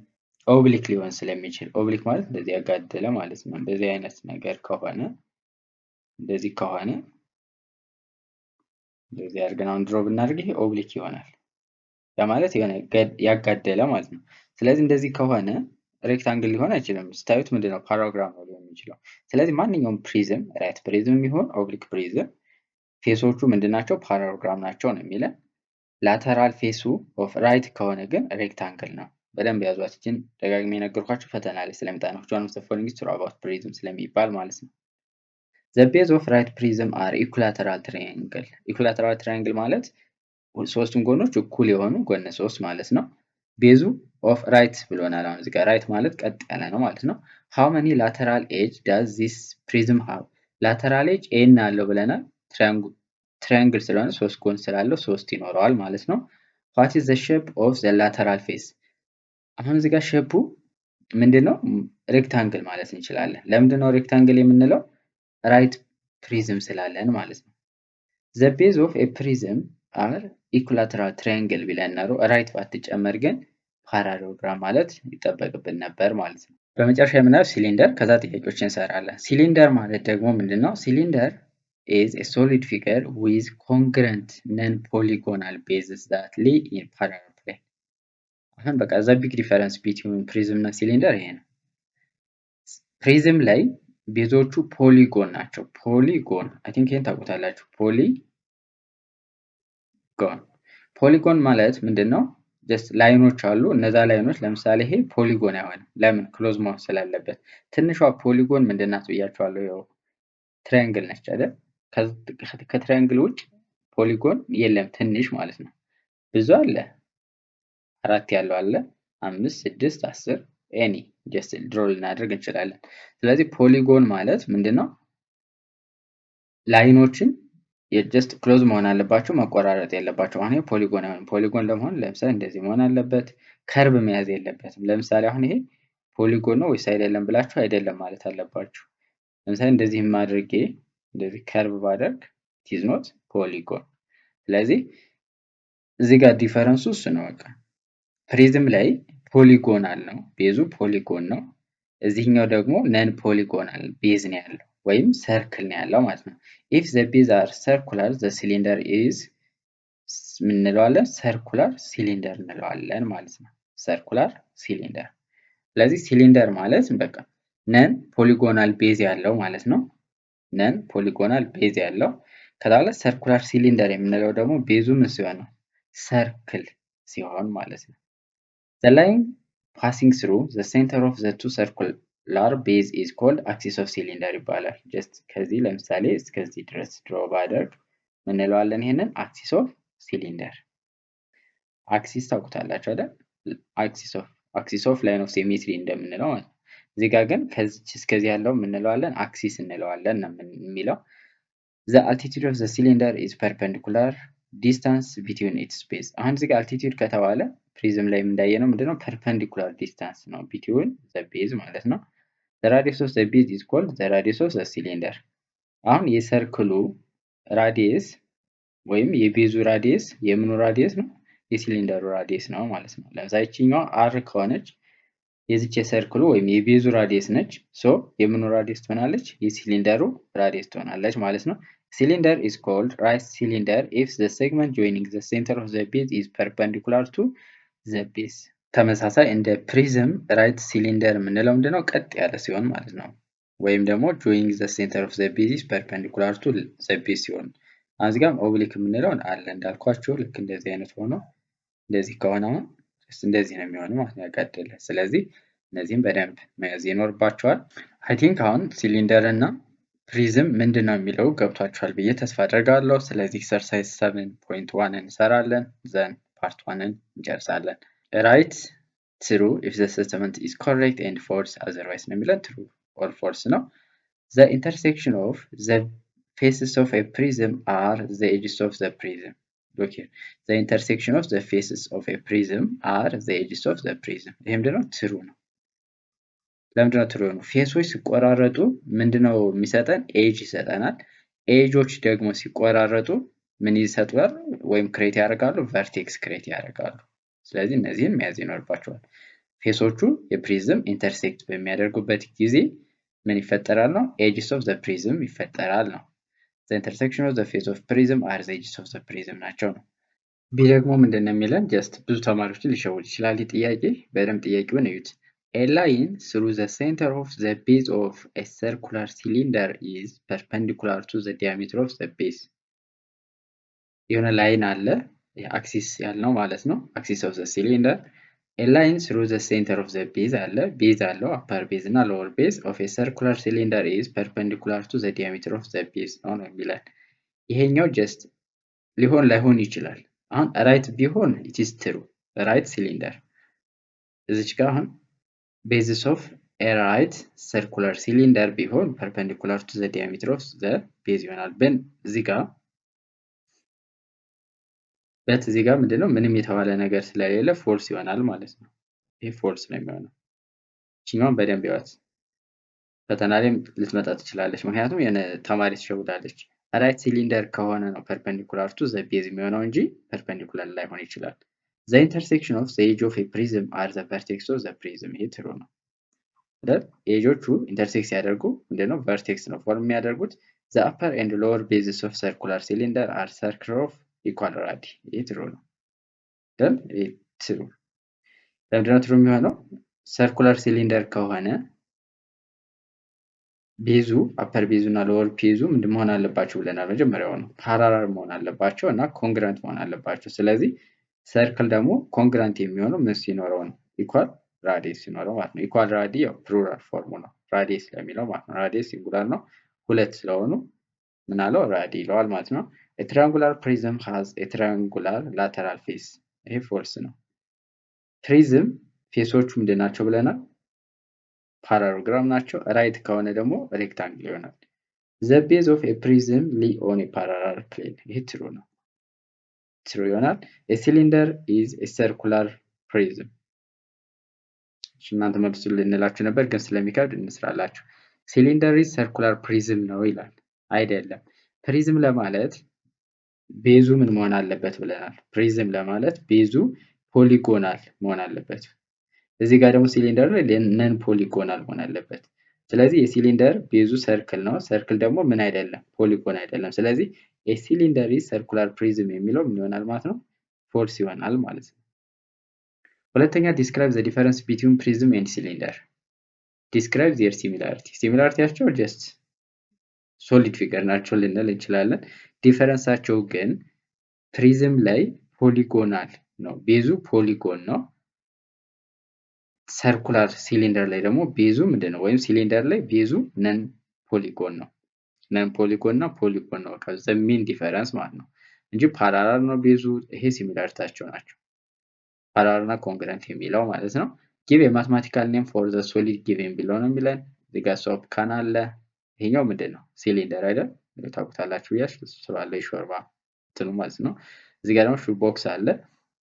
ኦብሊክ ሊሆን ስለሚችል። ኦብሊክ ማለት እንደዚህ ያጋደለ ማለት ነው። እንደዚህ አይነት ነገር ከሆነ እንደዚህ ከሆነ እንደዚህ አድርገን አሁን ድሮ ብናደርግ ይሄ ኦብሊክ ይሆናል። ያ ማለት የሆነ ያጋደለ ማለት ነው። ስለዚህ እንደዚህ ከሆነ ሬክታንግል ሊሆን አይችልም። ስታዩት ምንድነው? ፓራግራም ነው ሊሆን የሚችለው። ስለዚህ ማንኛውም ፕሪዝም ራይት ፕሪዝም ይሁን ኦብሊክ ፕሪዝም ፌሶቹ ምንድናቸው? ፓራግራም ናቸው ነው የሚለን። ላተራል ፌሱ ኦፍ ራይት ከሆነ ግን ሬክታንግል ነው። በደንብ ያዟት። እችን ደጋግሜ የነገርኳችሁ ፈተና ላይ ስለሚጣ ነው። ጆን ኦፍ ዘ ፎሎዊንግ ኢዝ ትሩ አባውት ፕሪዝም ስለሚባል ማለት ነው። ዘ ቤዝ ኦፍ ራይት ፕሪዝም አር ኢኩላተራል ትራያንግል። ኢኩላተራል ትራያንግል ማለት ሶስቱም ጎኖች እኩል የሆኑ ጎነ ሶስት ማለት ነው። ቤዙ ኦፍ ራይት ብሎናል። አሁን እዚህ ጋር ራይት ማለት ቀጥ ያለ ነው ማለት ነው። ሃው መኒ ላተራል ኤጅ ዳዝ ዚስ ፕሪዝም ሃቭ? ላተራል ኤጅ ኤን አለው ብለናል። ትራያንግል ስለሆነ ሶስት ጎን ስላለው ሶስት ይኖረዋል ማለት ነው። ዋት ኢዝ ዘ ሼፕ ኦፍ ዘ ላተራል ፌስ? አሁን እዚህ ጋር ሼፑ ምንድነው? ሬክታንግል ማለት እንችላለን። ለምንድነው ሬክታንግል የምንለው? ራይት ፕሪዝም ስላለን ማለት ነው። ዘ ቤዝ ኦፍ ኤ ፕሪዝም አር ኢኩላተራል ትራያንግል ቢለን ኖሮ ራይት ባትጨመር ግን ፓራሎግራም ማለት ይጠበቅብን ነበር ማለት ነው። በመጨረሻ የምናየው ሲሊንደር፣ ከዛ ጥያቄዎች እንሰራለን። ሲሊንደር ማለት ደግሞ ምንድነው? ሲሊንደር is a solid figure with congruent non-polygonal bases that lay in parallel plane። አሁን በቃ ዘ ቢግ ዲፈረንስ ቢትዊን ፕሪዝም እና ሲሊንደር ይሄ ነው። ፕሪዝም ላይ ቤዞቹ ፖሊጎን ናቸው። ፖሊጎን አይ ቲንክ ይሄን ታውቁታላችሁ። ፖሊጎን ማለት ምንድነው? ጀስት ላይኖች አሉ። እነዛ ላይኖች ለምሳሌ ይሄ ፖሊጎን አይሆንም። ለምን? ክሎዝ መሆን ስላለበት። ትንሿ ፖሊጎን ምንድናት ብያችኋለሁ። ያው ትራያንግል ነች አይደል? ከትራያንግል ውጭ ፖሊጎን የለም፣ ትንሽ ማለት ነው። ብዙ አለ፣ 4 ያለው አለ፣ 5 6 10 ኤኒ ጀስት ድሮ ልናደርግ እንችላለን። ስለዚህ ፖሊጎን ማለት ምንድነው? ላይኖችን ጀስት ክሎዝ መሆን አለባቸው፣ መቆራረጥ የለባቸው። አሁን ይሄ ፖሊጎን አይሆንም። ፖሊጎን ለመሆን ለምሳሌ እንደዚህ መሆን አለበት፣ ከርብ መያዝ የለበትም። ለምሳሌ አሁን ይሄ ፖሊጎን ነው ወይስ አይደለም ብላችሁ አይደለም ማለት አለባችሁ። ለምሳሌ እንደዚህ ማድረጌ እንደዚህ ከርብ ባደርግ it is not ፖሊጎን። ስለዚህ እዚህ ጋር ዲፈረንሱ እሱ ነው። በቃ ፕሪዝም ላይ ፖሊጎናል ነው፣ ቤዙ ፖሊጎን ነው። እዚህኛው ደግሞ ነን ፖሊጎናል ቤዝ ነው ያለው ወይም ሰርክል ነው ያለው ማለት ነው። if the bees are circular the cylinder is ምን እንለዋለን? ሰርኩላር ሲሊንደር እንለዋለን ማለት ነው። ሰርኩላር ሲሊንደር። ስለዚህ ሲሊንደር ማለት በቃ ነን ፖሊጎናል ቤዝ ያለው ማለት ነው። ነን ፖሊጎናል ቤዝ ያለው ከታለ ሰርኩላር ሲሊንደር የምንለው ደግሞ ቤዙ ምን ሲሆን ነው? ሰርክል ሲሆን ማለት ነው። the line passing through the center of the two circular base is called axis of cylinder ይባላል። ጀስት ከዚህ ለምሳሌ እስከዚህ ድረስ ድሮ ባደርግ ምን እንለዋለን? ይሄንን አክሲስ ኦፍ ሲሊንደር። አክሲስ ታውቁታላችሁ አይደል? አክሲስ ኦፍ ላይን ኦፍ ሲሜትሪ እንደምንለው ማለት ነው። እዚህ ጋር ግን ከዚህ እስከዚህ ያለው ምን እንለዋለን? አክሲስ እንለዋለን ነው የሚለው። the altitude of the cylinder is perpendicular distance between its base። አሁን እዚህ ጋር altitude ከተባለ ፕሪዝም ላይ እንዳየነው ምንድነው? perpendicular distance ነው between the base ማለት ነው። the radius of the base is called the radius of the cylinder። አሁን የሰርክሉ ራዲየስ ወይም የቤዙ ራዲየስ የምኑ ራዲየስ ነው? የሲሊንደሩ ራዲየስ ነው ማለት ነው። ለምሳሌ እቺኛው r ከሆነች የዚች የሰርክሉ ወይም የቤዙ ራዲየስ ነች። ሶ የምኑ ራዲየስ ትሆናለች? የሲሊንደሩ ራዲየስ ትሆናለች ማለት ነው። cylinder is called right cylinder if the segment joining the center of the base is perpendicular to the base። ተመሳሳይ እንደ ፕሪዝም ራይት ሲሊንደር የምንለው ምንድነው? ቀጥ ያለ ሲሆን ማለት ነው። ወይም ደግሞ joining the center of the base is perpendicular to the base ሲሆን፣ እዚህ ጋርም ኦብሊክ የምንለው አለ እንዳልኳችሁ። ልክ እንደዚህ አይነት ሆኖ እንደዚህ ከሆነ እንደዚህ ነው የሚሆነው ማለት ነው፣ ያጋደለ። ስለዚህ እነዚህም በደንብ መያዝ ይኖርባቸዋል። አይ ቲንክ አሁን ሲሊንደር እና ፕሪዝም ምንድነው የሚለው ገብቷችኋል ብዬ ተስፋ አደርጋለሁ። ስለዚህ ኤክሰርሳይዝ 7.1 እንሰራለን፣ ዘን ፓርት 1ን እንጨርሳለን። ራይት ትሩ if the statement is correct and false otherwise ነው የሚለን። ትሩ or false ነው። the intersection of the faces of a prism are the edges of the prism። okay, the intersection of the faces of a prism are the edges of the prism። ይሄ ምንድነው? ትሩ ነው። ለምንድነው ትሩ ነው? ፌሶች ሲቆራረጡ ምንድነው የሚሰጠን? ኤጅ ይሰጠናል። ኤጆች ደግሞ ሲቆራረጡ ምን ይሰጡናል ወይም ክሬት ያደርጋሉ? ቨርቴክስ ክሬት ያደርጋሉ። ስለዚህ እነዚህን መያዝ ይኖርባቸዋል። ፌሶቹ የፕሪዝም ኢንተርሴክት በሚያደርጉበት ጊዜ ምን ይፈጠራል ነው? ኤጅስ ኦፍ ዘ ፕሪዝም ይፈጠራል ነው። the intersection of the face of prism are the edges of the prism ናቸው ነው። ቢ ደግሞ ምንድነው የሚለን? ጀስት ብዙ ተማሪዎችን ሊሸውድ ይችላል ጥያቄ። በደንብ ጥያቄውን እዩት። a line through the center of the base of a circular cylinder is perpendicular to the diameter of the base። የሆነ ላይን አለ፣ አክሲስ ያልነው ማለት ነው። አክሲስ ኦፍ ዘ ሲሊንደር a line through the center of the base አለ፣ ቤዝ አለው፣ upper base እና lower base of a circular cylinder is perpendicular to the diameter of the base ነው የሚለን። ይሄኛው ጀስት ሊሆን ላይሆን ይችላል። አሁን ራይት ቢሆን it is true right cylinder። እዚች ጋር አሁን basis of a right circular cylinder ቢሆን perpendicular to the diameter of the base ይሆናል። ግን እዚህ ጋር ምንድነው? ምንም የተባለ ነገር ስለሌለ ፎልስ ይሆናል ማለት ነው። ይሄ ፎልስ ነው የሚሆነው። እቺኛውን በደንብ ይዋት፣ ፈተና ላይ ልትመጣ ትችላለች። ምክንያቱም የሆነ ተማሪ ትሸውዳለች። ራይት ሲሊንደር ከሆነ ነው perpendicular to the base የሚሆነው እንጂ perpendicular ላይሆን ይችላል። the intersection of the edge of a prism are the vertex of the prism። ይሄ ትሩ ነው አይደል? ኤጆቹ ኢንተርሴክት ሲያደርጉ ምንድነው? ቨርቴክስ ነው ፎርም የሚያደርጉት። the upper and lower bases of circular cylinder are circular of equal radii። ይሄ ትሩ ነው አይደል? ይሄ ትሩ። ለምንድነው ትሩ የሚሆነው? ሰርኩላር ሲሊንደር ከሆነ ቤዙ አፐር ቤዙ እና ሎወር ቤዙ ምንድን መሆን አለባቸው ብለናል? መጀመሪያው ነው ፓራላል መሆን አለባቸው እና ኮንግረንት መሆን አለባቸው። ስለዚህ ሰርክል ደግሞ ኮንግረንት የሚሆነው ምን ሲኖረው ነው? ኢኳል ራዲየስ ሲኖረው ማለት ነው። ኢኳል ራዲ ያው ፕሉራል ፎርሙ ነው ራዲየስ ለሚለው ማለት ነው። ራዲየስ ሲንጉላር ነው፣ ሁለት ስለሆኑ ምን አለው? ራዲ ይለዋል ማለት ነው። ትራያንጉላር ፕሪዝም ሃዝ ትራያንጉላር ላተራል ፌስ። ይሄ ፎልስ ነው። ፕሪዝም ፌሶቹ ምንድን ናቸው ብለናል? ፓራሎግራም ናቸው። ራይት ከሆነ ደግሞ ሬክታንግል ይሆናል። ዘ ቤዝ ኦፍ ኤ ፕሪዝም ሊ ኦን ኤ ፓራላል ፕሌን። ይሄ ትሩ ነው፣ ትሩ ይሆናል። ኤ ሲሊንደር ኢዝ ኤ ሰርኩላር ፕሪዝም። እናንተ መልሱ ልንላችሁ ነበር ግን ስለሚከብድ እንስራላችሁ። ሲሊንደር ኢዝ ሰርኩላር ፕሪዝም ነው ይላል። አይደለም። ፕሪዝም ለማለት ቤዙ ምን መሆን አለበት ብለናል? ፕሪዝም ለማለት ቤዙ ፖሊጎናል መሆን አለበት። እዚህ ጋር ደግሞ ሲሊንደር ላይ ነን ፖሊጎናል መሆን አለበት። ስለዚህ የሲሊንደር ቤዙ ሰርክል ነው። ሰርክል ደግሞ ምን አይደለም? ፖሊጎን አይደለም። ስለዚህ የሲሊንደር ኢዝ ሰርኩላር ፕሪዝም የሚለው ምን ይሆናል ማለት ነው? ፎልስ ይሆናል ማለት ነው። ሁለተኛ ዲስክራይብ ዘ ዲፈረንስ ቢትዊን ፕሪዝም ኤንድ ሲሊንደር። ዲስክራይብ ዜር ሲሚላሪቲ። ሲሚላሪቲያቸው ጀስት ሶሊድ ፊገር ናቸው ልንል እንችላለን። ዲፈረንሳቸው ግን ፕሪዝም ላይ ፖሊጎናል ነው፣ ቤዙ ፖሊጎን ነው። ሰርኩላር ሲሊንደር ላይ ደግሞ ቤዙ ምንድን ነው? ወይም ሲሊንደር ላይ ቤዙ ነን ፖሊጎን ነው። ነን ፖሊጎን እና ፖሊጎን ነው ከዛ ሜን ዲፈረንስ ማለት ነው እንጂ ፓራላል ነው ቤዙ። ይሄ ሲሚላሪቲያቸው ናቸው፣ ፓራላል እና ኮንግረንት የሚለው ማለት ነው። ጊቭ የማትማቲካል ኔም ፎር ዘ ሶሊድ ጊቭን ቢለው ነው የሚለን። እዚህ ጋር ሶፕ ካን አለ። ይሄኛው ምንድን ነው? ሲሊንደር አይደል? ታውቁታላችሁ ብዬ አስባለሁ። የሾርባ እንትኑ ማለት ነው። እዚህ ጋር ደግሞ ሹ ቦክስ አለ።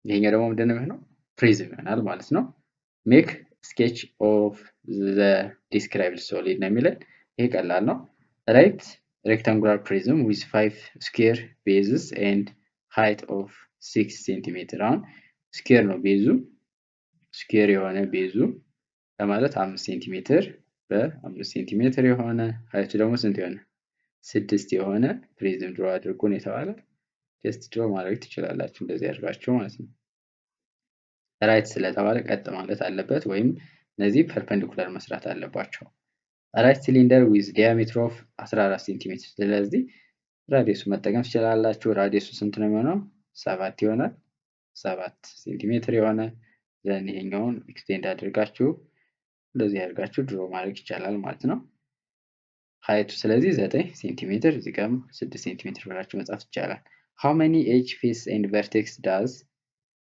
ይሄኛው ደግሞ ምንድን ነው የሚሆነው? ፕሪዝም ይሆናል ማለት ነው። ሜክ ስኬች ኦፍ ዘ ዲስክራይብድ ሶሊድ ነው የሚለን። ይሄ ቀላል ነው። ራይት ሬክታንጉላር ፕሪዝም ዊዝ 5 ስኩዌር ቤዝስ ኤንድ ሃይት ኦፍ 6 ሴንቲሜትር። አሁን ስኩዌር ነው ቤዙ፣ ስኩዌር የሆነ ቤዙ ለማለት 5 ሴንቲሜትር በ5 ሴንቲሜትር የሆነ ሃይቱ ደግሞ ስንት የሆነ 6 የሆነ ፕሪዝም ድሮ አድርጎ ነው የተባለ። ጀስት ድሮ ማድረግ ትችላላችሁ እንደዚህ አድርጋችሁ ማለት ነው። ራይት ስለተባለ ቀጥ ማለት አለበት ወይም እነዚህ ፐርፐንዲኩላር መስራት አለባቸው። ራይት ሲሊንደር ዊዝ ዲያሜትር ኦፍ 14 ሴንቲሜትር። ስለዚህ ራዲየሱ መጠቀም ትችላላችሁ። ራዲየሱ ስንት ነው የሚሆነው? 7 ይሆናል። 7 ሴንቲሜትር የሆነ ዘን ይሄኛውን ኤክስቴንድ አድርጋችሁ እንደዚህ አድርጋችሁ ድሮ ማድረግ ይቻላል ማለት ነው። ሃይቱ ስለዚህ 9 ሴንቲሜትር፣ እዚህ ጋርም 6 ሴንቲሜትር ብላችሁ መጻፍ ይቻላል። ሃው መኒ ኤጅ ፌስ ኤንድ ቨርቴክስ ዳዝ።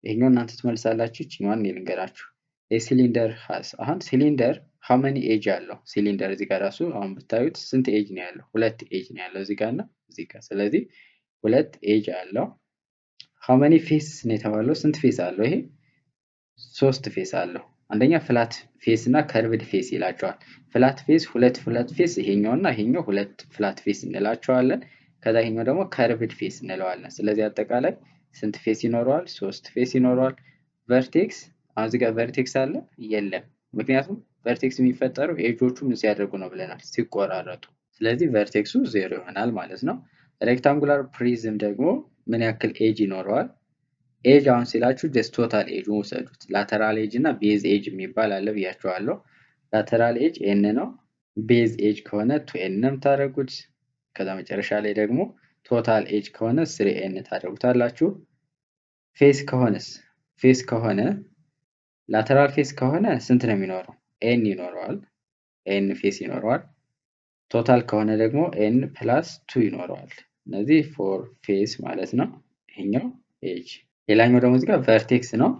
ይሄኛው እናንተ ትመልሳላችሁ። እቺኛዋን ልንገራችሁ። ሲሊንደር ሃስ። አሁን ሲሊንደር ሃው መኒ ኤጅ አለው? ሲሊንደር እዚህ ጋር ራሱ አሁን ብታዩት ስንት ኤጅ ነው ያለው? 2 ኤጅ ነው ያለው እዚህ ጋር እና እዚህ ጋር። ስለዚህ 2 ኤጅ አለው። ሃው መኒ ፌስ ነው የተባለው? ስንት ፌስ አለው? ይሄ 3 ፌስ አለው። አንደኛ ፍላት ፌስ እና ከርቭድ ፌስ ይላቸዋል። ፍላት ፌስ ሁለት ፍላት ፌስ ይሄኛው እና ይሄኛው ሁለት ፍላት ፌስ እንላቸዋለን። ከዛ ይሄኛው ደግሞ ከርቭድ ፌስ እንለዋለን። ስለዚህ አጠቃላይ ስንት ፌስ ይኖረዋል? 3 ፌስ ይኖረዋል። ቨርቴክስ አሁን እዚህ ጋር ቨርቴክስ አለ የለም። ምክንያቱም ቨርቴክስ የሚፈጠረው ኤጆቹ ምን ሲያደርጉ ነው ብለናል? ሲቆራረጡ። ስለዚህ ቨርቴክሱ 0 ይሆናል ማለት ነው። ሬክታንጉላር ፕሪዝም ደግሞ ምን ያክል ኤጅ ይኖረዋል? ኤጅ አሁን ሲላችሁ ጀስት ቶታል ኤጁን ውሰዱት። ላተራል ኤጅ እና ቤዝ ኤጅ የሚባል አለ ብያችኋለሁ። ላተራል ኤጅ ኤን ነው። ቤዝ ኤጅ ከሆነ 2ኤን ነው የምታደርጉት። ከዛ መጨረሻ ላይ ደግሞ ቶታል ኤጅ ከሆነ 3ኤን ታደርጉታላችሁ። ፌስ ከሆነስ? ፌስ ከሆነ ላተራል ፌስ ከሆነ ስንት ነው የሚኖረው? ኤን ይኖረዋል። ኤን ፌስ ይኖረዋል። ቶታል ከሆነ ደግሞ ኤን ፕላስ 2 ይኖረዋል። እነዚህ 4 ፌስ ማለት ነው። ይሄኛው ኤጅ። ሌላኛው ደግሞ እዚህ ጋር ቨርቴክስ ነው።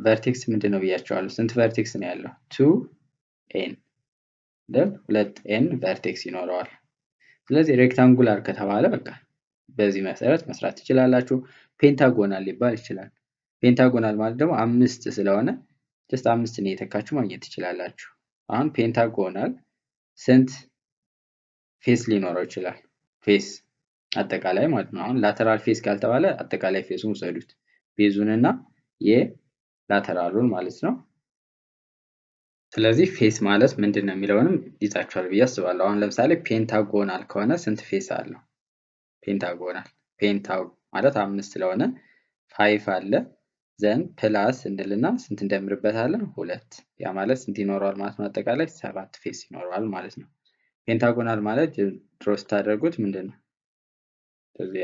ቨርቴክስ ምንድን ነው ብያቸዋለሁ? ስንት ቨርቴክስ ነው ያለው? 2ኤን ደል 2ኤን ቨርቴክስ ይኖረዋል። ስለዚህ ሬክታንጉላር ከተባለ በቃ በዚህ መሰረት መስራት ትችላላችሁ። ፔንታጎናል ሊባል ይችላል። ፔንታጎናል ማለት ደግሞ 5 ስለሆነ ጀስት 5ን እየተካችሁ ማግኘት ትችላላችሁ። አሁን ፔንታጎናል ስንት ፌስ ሊኖረው ይችላል? ፌስ አጠቃላይ ማለት ነው። አሁን ላተራል ፌስ ካልተባለ አጠቃላይ ፌሱን ውሰዱት፣ ቤዙንና የላተራሉን ማለት ነው። ስለዚህ ፌስ ማለት ምንድን ነው የሚለውንም ይዛችኋል ብዬ አስባለሁ። አሁን ለምሳሌ ፔንታጎናል ከሆነ ስንት ፌስ አለው? ፔንታጎናል ፔንታ ማለት 5 ስለሆነ 5 አለ ዘን ፕላስ እንልና ስንት እንደምርበታለን? 2። ያ ማለት ስንት ይኖረዋል ማለት ነው? አጠቃላይ 7 ፌስ ይኖረዋል ማለት ነው። ፔንታጎናል ማለት ድሮ ስታደርጉት ምንድን ነው? እንደዚህ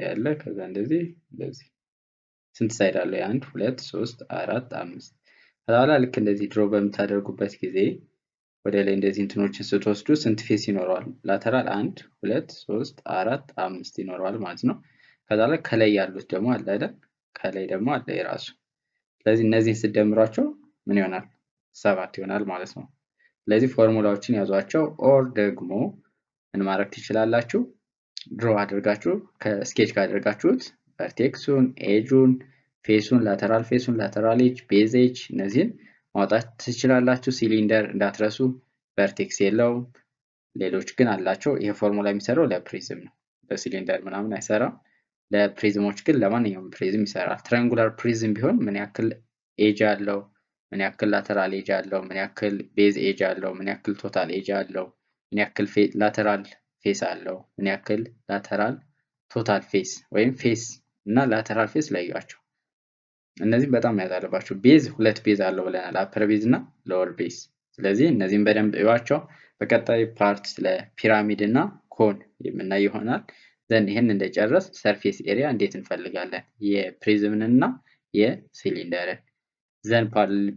ያለ ከዛ እንደዚህ ስንት ሳይድ አለው? 1 2 3 4 5 ከዛ ልክ እንደዚህ ድሮ በምታደርጉበት ጊዜ ወደ ላይ እንደዚህ እንትኖችን ስትወስዱ ስንት ፌስ ይኖረዋል? ላተራል 1 2 3 4 5 ይኖረዋል ማለት ነው። ከዛ ላይ ከላይ ያሉት ደግሞ አለ አይደል? ከላይ ደግሞ አለ የራሱ። ስለዚህ እነዚህን ስትደምሯቸው ምን ይሆናል? 7 ይሆናል ማለት ነው። ስለዚህ ፎርሙላዎችን ያዟቸው። ኦር ደግሞ ምን ማድረግ ትችላላችሁ? ድሮ አድርጋችሁ ከስኬች ካደረጋችሁት ቨርቴክሱን፣ ኤጁን፣ ፌሱን፣ ላተራል ፌሱን፣ ላተራል ኤጅ፣ ቤዝ ኤጅ እነዚህን ማውጣት ትችላላችሁ። ሲሊንደር እንዳትረሱ ቨርቴክስ የለውም፣ ሌሎች ግን አላቸው። ይሄ ፎርሙላ የሚሰራው ለፕሪዝም ነው፣ ለሲሊንደር ምናምን አይሰራም። ለፕሪዝሞች ግን ለማንኛውም ፕሪዝም ይሰራል። ትራያንጉላር ፕሪዝም ቢሆን ምን ያክል ኤጅ አለው፣ ምን ያክል ላተራል ኤጅ አለው፣ ምን ያክል ቤዝ ኤጅ አለው፣ ምን ያክል ቶታል ኤጅ አለው፣ ምን ያክል ላተራል ፌስ አለው፣ ምን ያክል ላተራል ቶታል ፌስ ወይም ፌስ እና ላተራል ፌስ ለዩዋቸው። እነዚህም በጣም መያዝ አለባቸው። ቤዝ 2 ቤዝ አለው ብለናል፣ አፐር ቤዝ እና ሎወር ቤዝ። ስለዚህ እነዚህም በደንብ እዩዋቸው። በቀጣይ ፓርት ስለ ፒራሚድ እና ኮን የምናይ ይሆናል። ዘን ይህን እንደጨረስ ሰርፌስ ኤሪያ እንዴት እንፈልጋለን፣ የፕሪዝምን እና የሲሊንደርን። ዘን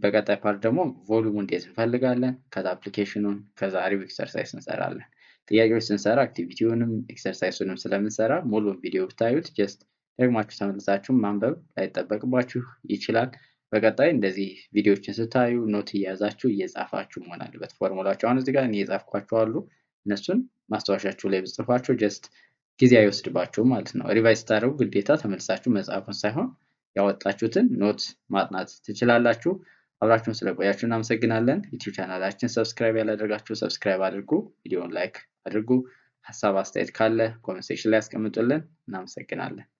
በቀጣይ ፓርት ደግሞ ቮሉሙ እንዴት እንፈልጋለን፣ ከዛ አፕሊኬሽኑን፣ ከዛ ሪቪው ኤክሰርሳይዝ እንሰራለን። ጥያቄዎች ስንሰራ አክቲቪቲውንም ኤክሰርሳይሱንም ስለምንሰራ ሙሉ ቪዲዮ ብታዩት ጀስት ደግማችሁ ተመልሳችሁ ማንበብ ላይጠበቅባችሁ ይችላል። በቀጣይ እንደዚህ ቪዲዮዎችን ስታዩ ኖት እየያዛችሁ እየጻፋችሁ መሆን አለበት። ፎርሙላቸው አሁን እዚህ ጋር እኔ የጻፍኳቸው አሉ። እነሱን ማስታወሻችሁ ላይ ብጽፏቸው ጀስት ጊዜ አይወስድባችሁም ማለት ነው። ሪቫይዝ ስታደርጉ ግዴታ ተመልሳችሁ መጻፉን ሳይሆን ያወጣችሁትን ኖት ማጥናት ትችላላችሁ። አብራችሁን ስለቆያችሁ እናመሰግናለን። ዩቲዩብ ቻናላችን ሰብስክራይብ ያላደረጋችሁ ሰብስክራይብ አድርጉ፣ ቪዲዮውን ላይክ አድርጉ። ሀሳብ አስተያየት ካለ ኮሜንት ሴክሽን ላይ ያስቀምጡልን። እናመሰግናለን።